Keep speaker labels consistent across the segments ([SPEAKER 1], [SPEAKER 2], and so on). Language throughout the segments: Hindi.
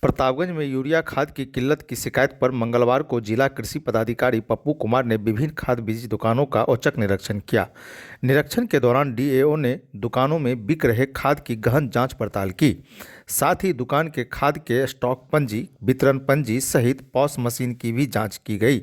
[SPEAKER 1] प्रतापगंज में यूरिया खाद की किल्लत की शिकायत पर मंगलवार को जिला कृषि पदाधिकारी पप्पू कुमार ने विभिन्न खाद बीज दुकानों का औचक निरीक्षण किया। निरीक्षण के दौरान डीएओ ने दुकानों में बिक रहे खाद की गहन जांच पड़ताल की। साथ ही दुकान के खाद के स्टॉक पंजी, वितरण पंजी सहित पॉस मशीन की भी जांच की गई।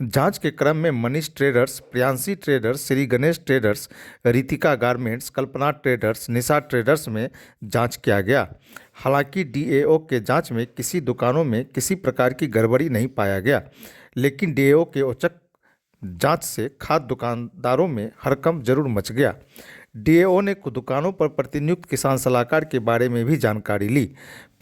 [SPEAKER 1] जांच के क्रम में Manish traders, Priyanshi traders, Shri Ganesh traders, Ritika garments, Kalpana traders, Nisha traders में जांच किया गया। हालांकि डीएओ के जांच में किसी दुकानों में किसी प्रकार की गड़बड़ी नहीं पाया गया, लेकिन डीएओ के औचक जांच से खाद दुकानदारों में हड़कंप जरूर मच गया। डीएओ ने दुकानों पर प्रतिनियुक्त किसान सलाहकार के बारे में भी जानकारी ली।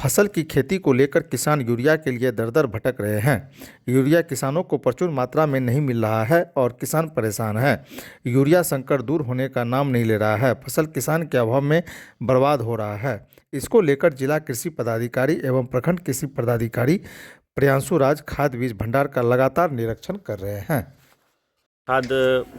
[SPEAKER 1] फसल की खेती को लेकर किसान यूरिया के लिए दर-दर भटक रहे हैं। यूरिया किसानों को प्रचुर मात्रा में नहीं मिल रहा है और किसान परेशान हैं। यूरिया संकट दूर होने का नाम नहीं ले रहा है। फसल किसान के अभाव में बर्बाद हो रहा है। इसको लेकर जिला कृषि पदाधिकारी एवं प्रखंड कृषि पदाधिकारी प्रियांशु राज खाद बीज भंडार का लगातार निरीक्षण कर रहे हैं।
[SPEAKER 2] खाद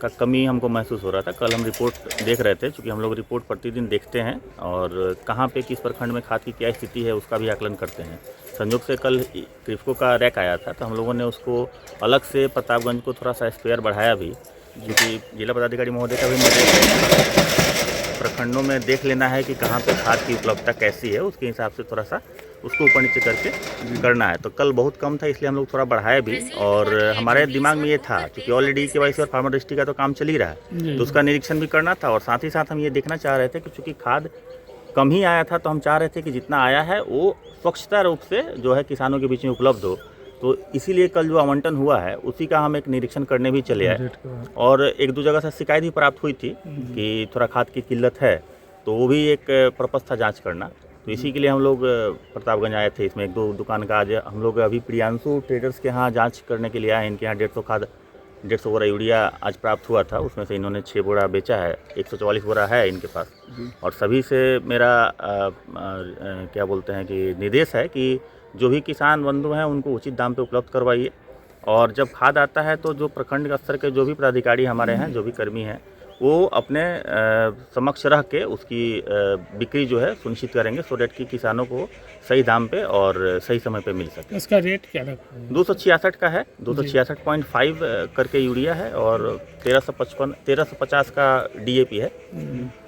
[SPEAKER 2] का कमी हमको महसूस हो रहा था। कल हम रिपोर्ट देख रहे थे, क्योंकि हम लोग रिपोर्ट प्रतिदिन देखते हैं और कहाँ पे किस प्रखंड में खाद की क्या स्थिति है उसका भी आकलन करते हैं। संयोग से कल क्रिप्को का रैक आया था, तो हम लोगों ने उसको अलग से प्रतापगंज को थोड़ा सा स्पेयर बढ़ाया भी, क्योंकि जिला पदाधिकारी महोदय का भी निर्देश प्रखंडों में देख लेना है कि कहाँ पे खाद की उपलब्धता कैसी है, उसके हिसाब से थोड़ा सा उसको ऊपर नीचे करके करना है। तो कल बहुत कम था, इसलिए हम लोग थोड़ा बढ़ाया भी। और हमारे दिमाग में ये था, क्योंकि ऑलरेडी केवाईसी और फार्मर रजिस्ट्री का तो काम चल ही रहा है, तो उसका निरीक्षण भी करना था। और साथ ही साथ हम ये देखना चाह रहे थे कि चूँकि खाद कम ही आया था, तो हम चाह रहे थे कि जितना आया है वो स्वच्छता रूप से जो है किसानों के बीच में उपलब्ध हो। तो इसीलिए कल जो आवंटन हुआ है उसी का हम एक निरीक्षण करने भी चले आए। और एक दो जगह से शिकायत भी प्राप्त हुई थी कि थोड़ा खाद की किल्लत है, तो वो भी एक पर्पस था जांच करना। तो इसी के लिए हम लोग प्रतापगंज आए थे। इसमें एक दो दुकान का आज हम लोग अभी प्रियांशु ट्रेडर्स के यहाँ जांच करने के लिए आए। इनके यहाँ 150 बोरा यूरिया आज प्राप्त हुआ था, उसमें से इन्होंने 6 बोरा बेचा है, 144 बोरा है इनके पास। और सभी से मेरा क्या बोलते हैं कि निर्देश है कि जो भी किसान बंधु हैं उनको उचित दाम पे उपलब्ध करवाइए। और जब खाद आता है तो जो प्रखंड स्तर के जो भी पदाधिकारी हमारे हैं, जो भी कर्मी हैं, वो अपने समक्ष रह के उसकी बिक्री जो है सुनिश्चित करेंगे, सो डेट कि किसानों को सही दाम पे और सही समय पे मिल सके।
[SPEAKER 3] इसका रेट क्या रखा है?
[SPEAKER 2] 266 का है, 266.5 करके यूरिया है और 1350 का डीएपी है।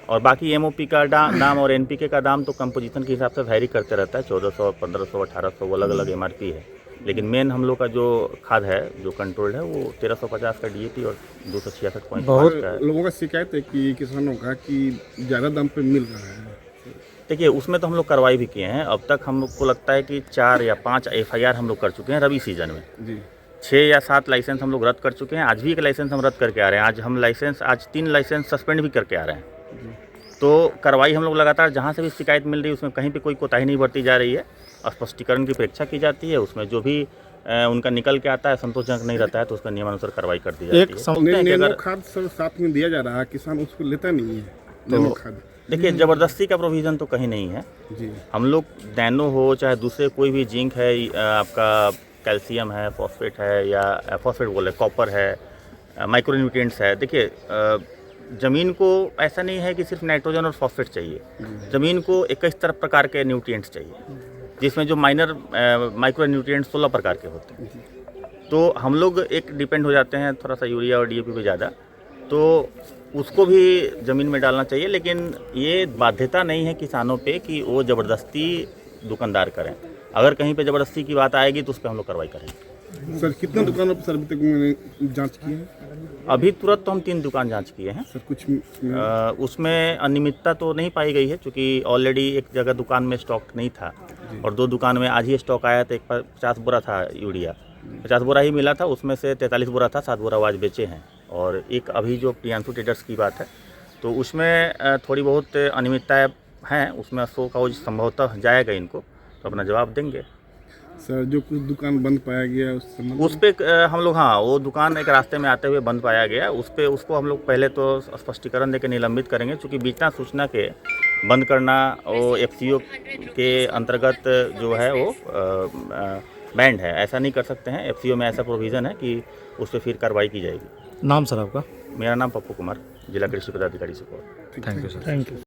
[SPEAKER 2] और बाकी एमओपी का दाम और एनपीके का दाम तो कंपोजिशन के हिसाब से वैरी करते रहता है। 1400, 1500, 1800 वो अलग अलग एमआरपी है। लेकिन मेन हम लोग का जो खाद है, जो कंट्रोल्ड है, वो 1350 का डीएपी और 266.5 का है।
[SPEAKER 4] लोगों का शिकायत है कि किसानों का कि ज़्यादा दाम पे मिल रहा है।
[SPEAKER 2] देखिए, उसमें तो हम लोग कार्रवाई भी किए हैं। अब तक हम लोग को लगता है कि 4 या 5 एफआईआर हम लोग कर चुके हैं रबी सीजन में।
[SPEAKER 4] जी
[SPEAKER 2] 6 या 7 लाइसेंस हम लोग रद्द कर चुके हैं। आज भी एक लाइसेंस हम रद्द करके आ रहे हैं। आज 3 लाइसेंस सस्पेंड भी करके आ रहे हैं। तो कार्रवाई हम लोग लगातार, जहाँ से भी शिकायत मिल रही है उसमें कहीं पे कोई कोताही नहीं बरती जा रही है। स्पष्टीकरण की अपेक्षा की जाती है। उसमें जो भी उनका निकल के आता है संतोषजनक नहीं रहता है, तो उसका नियमानुसार कार्रवाई कर दी जाती है।
[SPEAKER 4] नैनो खाद सब साथ में दिया जा रहा है, किसान उसको लेता नहीं है। नैनो खाद
[SPEAKER 2] देखिए, ज़बरदस्ती का प्रोविज़न तो कहीं नहीं है
[SPEAKER 4] जी।
[SPEAKER 2] हम लोग नैनो हो चाहे दूसरे कोई भी जिंक है, आपका कैल्शियम है, फॉस्फेट है, या फॉस्फेट बोले कॉपर है, माइक्रो न्यूट्रिएंट्स है। देखिए, ज़मीन को ऐसा नहीं है कि सिर्फ नाइट्रोजन और फॉस्फेट चाहिए। ज़मीन को 21 तरह प्रकार के न्यूट्रिएंट्स चाहिए, जिसमें जो माइनर माइक्रो न्यूट्रिएंट्स 16 प्रकार के होते हैं। तो हम लोग एक डिपेंड हो जाते हैं थोड़ा सा यूरिया और डीएपी पे ज़्यादा, तो उसको भी ज़मीन में डालना चाहिए। लेकिन ये बाध्यता नहीं है किसानों पे कि वो ज़बरदस्ती दुकानदार करें। अगर कहीं पे ज़बरदस्ती की बात आएगी तो उस पर हम लोग कार्रवाई करेंगे।
[SPEAKER 4] सर कितने दुकानों पर सर अभी तक मैंने जाँच की है?
[SPEAKER 2] अभी तुरंत तो हम 3 दुकान जांच किए हैं।
[SPEAKER 4] सर कुछ
[SPEAKER 2] उसमें अनियमितता तो नहीं पाई गई है, क्योंकि ऑलरेडी एक जगह दुकान में स्टॉक नहीं था और 2 दुकान में आज ही स्टॉक आया था। एक 50 बोरा था यूरिया, 50 बोरा ही मिला था, उसमें से 43 बोरा था, 7 बोरा आज बेचे हैं। और एक अभी जो प्रियांशु ट्रेडर्स की बात है, तो उसमें थोड़ी बहुत अनियमितताएँ हैं। उसमें शो का संभवतः जाएगा, इनको तो अपना जवाब देंगे।
[SPEAKER 4] सर जो कुछ दुकान बंद पाया गया
[SPEAKER 2] उस पर हम लोग, हाँ, वो दुकान एक रास्ते में आते हुए बंद पाया गया, उसको हम लोग पहले तो स्पष्टीकरण देकर निलंबित करेंगे। क्योंकि बीजना सूचना के बंद करना वो एफसीओ के अंतर्गत जो है वो बैंड है, ऐसा नहीं कर सकते हैं। एफसीओ में ऐसा प्रोविज़न है कि उस पर फिर कार्रवाई की जाएगी।
[SPEAKER 1] नाम सर आपका?
[SPEAKER 2] मेरा नाम पप्पू कुमार, जिला कृषि पदाधिकारी Supaul.
[SPEAKER 1] Thank you sir.
[SPEAKER 3] Thank you.